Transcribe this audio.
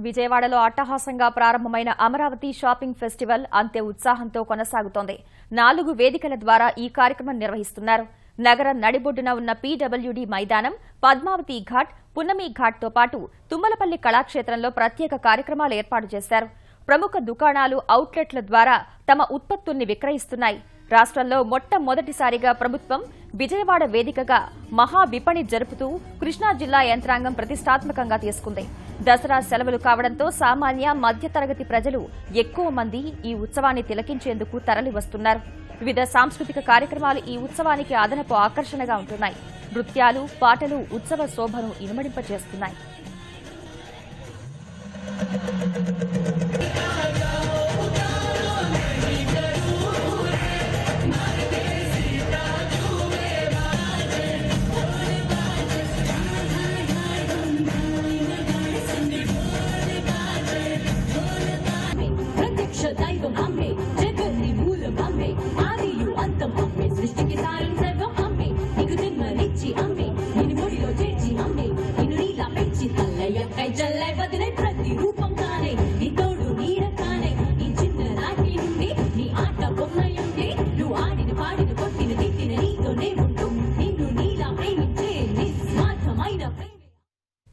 విజయవాడలో అట్టహాసంగా ప్రారంభమైన అమరావతి షాపింగ్ ఫెస్టివల్ అంతే ఉత్సాహంతో కొనసాగుతోంది. 4 వేదికల ద్వారా ఈ కార్యక్రమం నిర్వహిస్తున్నారు. నగర నడిబొడ్డున ఉన్న పీడబ్ల్యూడీ మైదానం, పద్మావతి ఘాట్, పున్నమి ఘాట్తో పాటు తుమ్మలపల్లి కళాక్షేత్రంలో ప్రత్యేక కార్యక్రమాలు ఏర్పాటు చేశారు. ప్రముఖ దుకాణాలు, అవుట్లెట్ల ద్వారా తమ ఉత్పత్తుల్ని విక్రయిస్తున్నాయి. రాష్ట్రంలో మొట్టమొదటిసారిగా ప్రభుత్వం విజయవాడ వేదికగా మహా విపణి జరుపుతూ కృష్ణా జిల్లా యంత్రాంగం ప్రతిష్టాత్మకంగా తీసుకుంది. దసరా సెలవులు కావడంతో సామాన్య, మధ్యతరగతి ప్రజలు ఎక్కువ మంది ఈ ఉత్సవాన్ని తిలకించేందుకు తరలివస్తున్నారు. వివిధ సాంస్కృతిక కార్యక్రమాలు ఈ ఉత్సవానికి అదనపు ఆకర్షణగా ఉంటున్నాయి. నృత్యాలు, పాటలు ఉత్సవ శోభను ఇనుమడింపజేస్తున్నాయి. Jalla